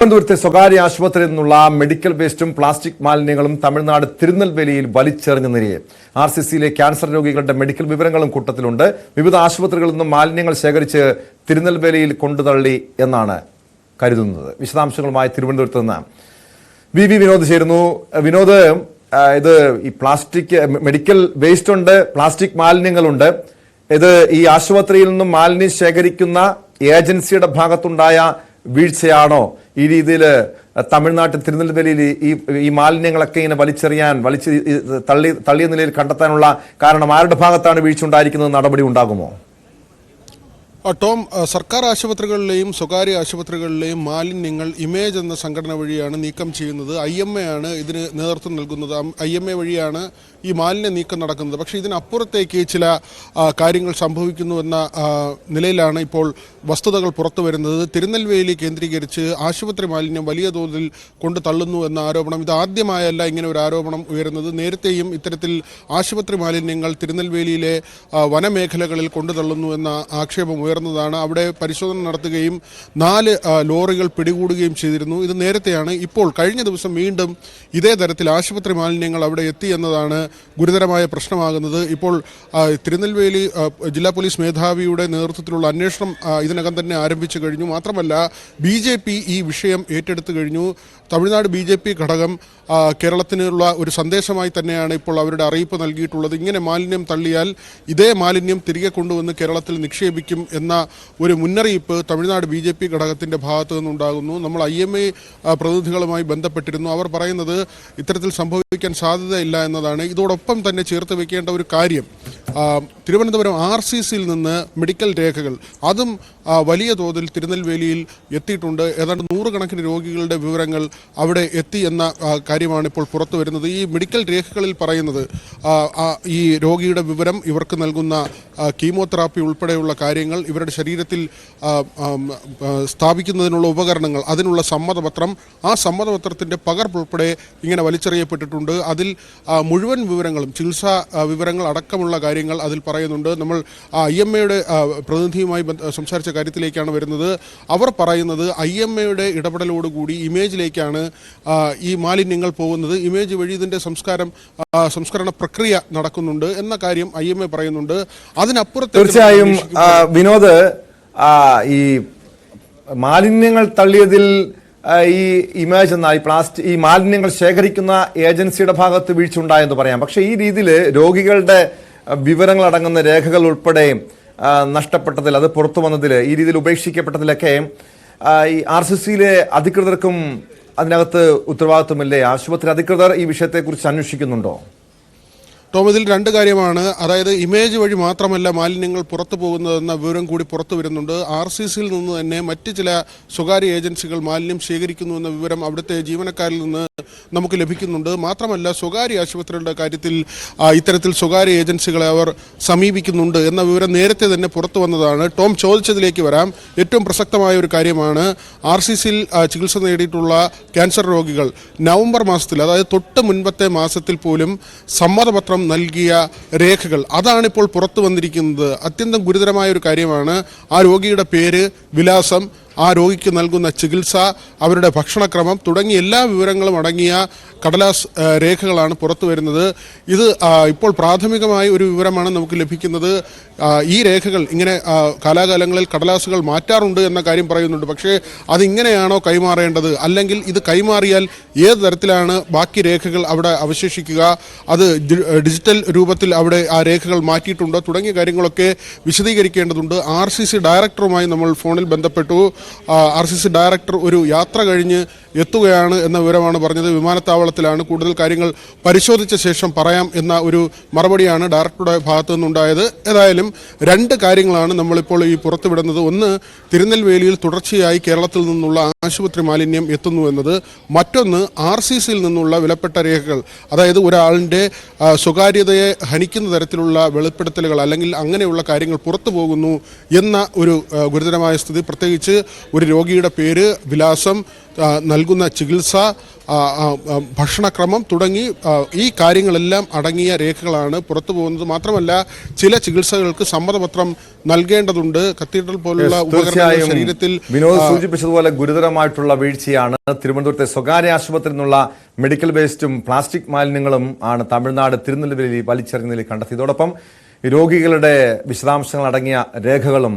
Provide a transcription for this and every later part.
തിരുവനന്തപുരത്തെ സ്വകാര്യ ആശുപത്രിയിൽ നിന്നുള്ള മെഡിക്കൽ വേസ്റ്റും പ്ലാസ്റ്റിക് മാലിന്യങ്ങളും തമിഴ്നാട് തിരുനെൽവേലിയിൽ വലിച്ചെറിഞ്ഞ നിലയെ RCCയിലെ ക്യാൻസർ രോഗികളുടെ മെഡിക്കൽ വിവരങ്ങളും കൂട്ടത്തിലുണ്ട്. വിവിധ ആശുപത്രികളിൽ നിന്നും മാലിന്യങ്ങൾ ശേഖരിച്ച് തിരുനെൽവേലിയിൽ കൊണ്ടുതള്ളി എന്നാണ് കരുതുന്നത്. വിശദാംശങ്ങളുമായി തിരുവനന്തപുരത്ത് നിന്ന് വി വിനോദ് ചേരുന്നു. വിനോദ്, ഇത് ഈ പ്ലാസ്റ്റിക് മെഡിക്കൽ വേസ്റ്റ് ഉണ്ട്, പ്ലാസ്റ്റിക് മാലിന്യങ്ങളുണ്ട്. ഇത് ഈ ആശുപത്രിയിൽ നിന്നും മാലിന്യം ശേഖരിക്കുന്ന ഏജൻസിയുടെ ഭാഗത്തുണ്ടായ വീഴ്ചയാണോ? ഈ രീതിയിൽ തമിഴ്നാട്ടിൽ തിരുനെൽവേലിയിൽ ഈ മാലിന്യങ്ങളൊക്കെ ഇങ്ങനെ തള്ളിയ നിലയിൽ കണ്ടെത്താനുള്ള കാരണം ആരുടെ ഭാഗത്താണ് വീഴ്ച ഉണ്ടായിരിക്കുന്നത്? നടപടി ഉണ്ടാകുമോ? ടോം, സർക്കാർ ആശുപത്രികളിലെയും സ്വകാര്യ ആശുപത്രികളിലെയും മാലിന്യങ്ങൾ ഇമേജ് എന്ന സംഘടന വഴിയാണ് നീക്കം ചെയ്യുന്നത്. IMA ആണ് ഇതിന് നേതൃത്വം നൽകുന്നത്. IMA വഴിയാണ് ഈ മാലിന്യ നീക്കം നടക്കുന്നത്. പക്ഷേ ഇതിനപ്പുറത്തേക്ക് ചില കാര്യങ്ങൾ സംഭവിക്കുന്നുവെന്ന നിലയിലാണ് ഇപ്പോൾ വസ്തുതകൾ പുറത്തു വരുന്നത്. തിരുനെൽവേലി കേന്ദ്രീകരിച്ച് ആശുപത്രി മാലിന്യം വലിയ തോതിൽ കൊണ്ട് തള്ളുന്നു എന്ന ആരോപണം ഇത് ആദ്യമായല്ല ഇങ്ങനെ ഒരു ആരോപണം ഉയരുന്നത്. നേരത്തെയും ഇത്തരത്തിൽ ആശുപത്രി മാലിന്യങ്ങൾ തിരുനെൽവേലിയിലെ വനമേഖലകളിൽ കൊണ്ടു തള്ളുന്നു എന്ന ആക്ഷേപം ഉയർന്നതാണ്. അവിടെ പരിശോധന നടത്തുകയും 4 ലോറികൾ പിടികൂടുകയും ചെയ്തിരുന്നു. ഇത് നേരത്തെയാണ്. ഇപ്പോൾ കഴിഞ്ഞ ദിവസം വീണ്ടും ഇതേ തരത്തിൽ ആശുപത്രി മാലിന്യങ്ങൾ അവിടെ എത്തി എന്നതാണ് ഗുരുതരമായ പ്രശ്നമാകുന്നത്. ഇപ്പോൾ തിരുനെൽവേലി ജില്ലാ പോലീസ് മേധാവിയുടെ നേതൃത്വത്തിലുള്ള അന്വേഷണം ഇതിനകം തന്നെ ആരംഭിച്ചു കഴിഞ്ഞു. മാത്രമല്ല BJP ഈ വിഷയം ഏറ്റെടുത്തു കഴിഞ്ഞു. തമിഴ്നാട് BJP ഘടകം കേരളത്തിനുള്ള ഒരു സന്ദേശമായി തന്നെയാണ് ഇപ്പോൾ അവരുടെ അറിയിപ്പ് നൽകിയിട്ടുള്ളത്. ഇങ്ങനെ മാലിന്യം തള്ളിയാൽ ഇതേ മാലിന്യം തിരികെ കൊണ്ടുവന്ന് കേരളത്തിൽ നിക്ഷേപിക്കും എന്ന ഒരു മുന്നറിയിപ്പ് തമിഴ്നാട് BJP ഘടകത്തിൻ്റെ ഭാഗത്തു നിന്നുണ്ടാകുന്നു. നമ്മൾ IMA പ്രതിനിധികളുമായി ബന്ധപ്പെട്ടിരുന്നു. അവർ പറയുന്നത് ഇത്തരത്തിൽ സംഭവിക്കാൻ സാധ്യതയില്ല എന്നതാണ്. ഇതോടൊപ്പം തന്നെ ചേർത്ത് വെക്കേണ്ട ഒരു കാര്യം, തിരുവനന്തപുരം RCCയിൽ നിന്ന് മെഡിക്കൽ രേഖകൾ അതും വലിയ തോതിൽ തിരുനെൽവേലിയിൽ എത്തിയിട്ടുണ്ട്. ഏതാണ്ട് 100 കണക്കിന് രോഗികളുടെ വിവരങ്ങൾ അവിടെ എത്തി എന്ന കാര്യമാണ് ഇപ്പോൾ പുറത്തു വരുന്നത്. ഈ മെഡിക്കൽ രേഖകളിൽ പറയുന്നത് ഈ രോഗിയുടെ വിവരം, ഇവർക്ക് നൽകുന്ന കീമോതെറാപ്പി ഉൾപ്പെടെയുള്ള കാര്യങ്ങൾ, ഇവരുടെ ശരീരത്തിൽ സ്ഥാപിക്കുന്നതിനുള്ള ഉപകരണങ്ങൾ, അതിനുള്ള സമ്മതപത്രം, ആ സമ്മതപത്രത്തിൻ്റെ പകർപ്പ് ഉൾപ്പെടെ ഇങ്ങനെ വലിച്ചെറിയപ്പെട്ടിട്ടുണ്ട്. അതിൽ മുഴുവൻ വിവരങ്ങളും, ചികിത്സാ വിവരങ്ങൾ അടക്കമുള്ള കാര്യങ്ങൾ അതിൽ പറയുന്നുണ്ട്. നമ്മൾ IMAയുടെ പ്രതിനിധിയുമായി സംസാരിച്ച കാര്യത്തിലേക്കാണ് വരുന്നത്. അവർ പറയുന്നത് IMAയുടെ ഇടപെടലോടുകൂടി ഇമേജിലേക്കാണ് ഈ മാലിന്യങ്ങൾ പോകുന്നത്. ഇമേജ് വഴി ഇതിൻ്റെ സംസ്കരണ പ്രക്രിയ നടക്കുന്നുണ്ട് എന്ന കാര്യം IMA പറയുന്നുണ്ട്. അതിനപ്പുറത്ത് തീർച്ചയായും വിനോദ്, ഈ മാലിന്യങ്ങൾ തള്ളിയതിൽ ഈ ഇമേജ് എന്ന ഈ മാലിന്യങ്ങൾ ശേഖരിക്കുന്ന ഏജൻസിയുടെ ഭാഗത്ത് വീഴ്ച ഉണ്ടായെന്ന് പറയാം. പക്ഷേ ഈ രീതിയിൽ രോഗികളുടെ വിവരങ്ങൾ അടങ്ങുന്ന രേഖകൾ ഉൾപ്പെടെ നഷ്ടപ്പെട്ടതിൽ, അത് പുറത്തു വന്നതിൽ, ഈ രീതിയിൽ ഉപേക്ഷിക്കപ്പെട്ടതിലൊക്കെ ഈ RCCയിലെ അധികൃതർക്കും അതിനകത്ത് ഉത്തരവാദിത്വമില്ലേ? ആശുപത്രി അധികൃതർ ഈ വിഷയത്തെക്കുറിച്ച് അന്വേഷിക്കുന്നുണ്ടോ? ടോം, ഇതിൽ 2 കാര്യമാണ്. അതായത് ഇമേജ് വഴി മാത്രമല്ല മാലിന്യങ്ങൾ പുറത്തു പോകുന്നതെന്ന വിവരം കൂടി പുറത്തു വരുന്നുണ്ട്. RCCയിൽ നിന്ന് തന്നെ മറ്റ് ചില സ്വകാര്യ ഏജൻസികൾ മാലിന്യം ശേഖരിക്കുന്നുവെന്ന വിവരം അവിടുത്തെ ജീവനക്കാരിൽ നിന്ന് നമുക്ക് ലഭിക്കുന്നുണ്ട്. മാത്രമല്ല സ്വകാര്യ ആശുപത്രികളുടെ കാര്യത്തിൽ ഇത്തരത്തിൽ സ്വകാര്യ ഏജൻസികളെ അവർ സമീപിക്കുന്നുണ്ട് എന്ന വിവരം നേരത്തെ തന്നെ പുറത്തു വന്നതാണ്. ടോം ചോദിച്ചതിലേക്ക് വരാം. ഏറ്റവും പ്രസക്തമായ ഒരു കാര്യമാണ്, RCCയിൽ ചികിത്സ നേടിയിട്ടുള്ള ക്യാൻസർ രോഗികൾ നവംബർ മാസത്തിൽ, അതായത് തൊട്ട് മുൻപത്തെ മാസത്തിൽ പോലും സമ്മതപത്രം നൽകിയ രേഖകൾ, അതാണിപ്പോൾ പുറത്തു വന്നിരിക്കുന്നത്. അത്യന്തം ഗുരുതരമായ ഒരു കാര്യമാണ്. ആ രോഗിയുടെ പേര്, വിലാസം, ആ രോഗിക്ക് നൽകുന്ന ചികിത്സ, അവരുടെ ഭക്ഷണക്രമം തുടങ്ങിയ എല്ലാ വിവരങ്ങളും അടങ്ങിയ കടലാസ് രേഖകളാണ് പുറത്തു വരുന്നത്. ഇത് ഇപ്പോൾ പ്രാഥമികമായ ഒരു വിവരമാണ് നമുക്ക് ലഭിക്കുന്നത്. ഈ രേഖകൾ ഇങ്ങനെ കാലാകാലങ്ങളിൽ കടലാസുകൾ മാറ്റാറുണ്ട് എന്ന കാര്യം പറയുന്നുണ്ട്. പക്ഷേ അതിങ്ങനെയാണോ കൈമാറേണ്ടത്, അല്ലെങ്കിൽ ഇത് കൈമാറിയാൽ ഏത് തരത്തിലാണ് ബാക്കി രേഖകൾ അവിടെ അവശേഷിക്കുക, അത് ഡിജിറ്റൽ രൂപത്തിൽ അവിടെ ആ രേഖകൾ മാറ്റിയിട്ടുണ്ടോ തുടങ്ങിയ കാര്യങ്ങളൊക്കെ വിശദീകരിക്കേണ്ടതുണ്ട്. RCC ഡയറക്ടറുമായി നമ്മൾ ഫോണിൽ ബന്ധപ്പെട്ടു. RCC ഡയറക്ടർ ഒരു യാത്ര കഴിഞ്ഞ് എത്തുകയാണ് എന്ന വിവരമാണ് പറഞ്ഞത്. വിമാനത്താവളത്തിലാണ്. കൂടുതൽ കാര്യങ്ങൾ പരിശോധിച്ച ശേഷം പറയാം എന്ന ഒരു മറുപടിയാണ് ഡയറക്ടറുടെ ഭാഗത്തു നിന്നുണ്ടായത്. ഏതായാലും 2 കാര്യങ്ങളാണ് നമ്മളിപ്പോൾ ഈ പുറത്തുവിടുന്നത്. ഒന്ന്, തിരുനെൽവേലിയിൽ തുടർച്ചയായി കേരളത്തിൽ നിന്നുള്ള ആശുപത്രി മാലിന്യം എത്തുന്നു എന്നത്. മറ്റൊന്ന്, RCCയിൽ നിന്നുള്ള വിലപ്പെട്ട രേഖകൾ, അതായത് ഒരാളിൻ്റെ സ്വകാര്യതയെ ഹനിക്കുന്ന തരത്തിലുള്ള വെളിപ്പെടുത്തലുകൾ അല്ലെങ്കിൽ അങ്ങനെയുള്ള കാര്യങ്ങൾ പുറത്തു പോകുന്നു എന്ന ഒരു ഗുരുതരമായ സ്ഥിതി. പ്രത്യേകിച്ച് ഒരു രോഗിയുടെ പേര്, വിലാസം, നൽകുന്ന ചികിത്സ, ഭക്ഷണക്രമം തുടങ്ങി ഈ കാര്യങ്ങളെല്ലാം അടങ്ങിയ രേഖകളാണ് പുറത്തു പോകുന്നത്. മാത്രമല്ല ചില ചികിത്സകൾക്ക് സമ്മതപത്രം നൽകേണ്ടതുണ്ട്. കത്തീഡ്രൽ പോലുള്ള ഉപകരണങ്ങൾ ശരീരത്തിൽ വിനോദ് സൂചിപ്പിച്ചതുപോലെ ഗുരുതരമായിട്ടുള്ള വീഴ്ചയാണ്. തിരുവനന്തപുരത്തെ സ്വകാര്യ ആശുപത്രിയിൽ നിന്നുള്ള മെഡിക്കൽ വേസ്റ്റും പ്ലാസ്റ്റിക് മാലിന്യങ്ങളും ആണ് തമിഴ്നാട് തിരുനെൽവേലി വലിച്ചെറിഞ്ഞ നിലയിൽ കണ്ടെത്തി. ഇതോടൊപ്പം രോഗികളുടെ വിശദാംശങ്ങൾ അടങ്ങിയ രേഖകളും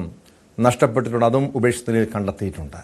നഷ്ടപ്പെട്ടിട്ടുണ്ട്. അതും ഉപേക്ഷിച്ച നിലയിൽ കണ്ടെത്തിയിട്ടുണ്ട്.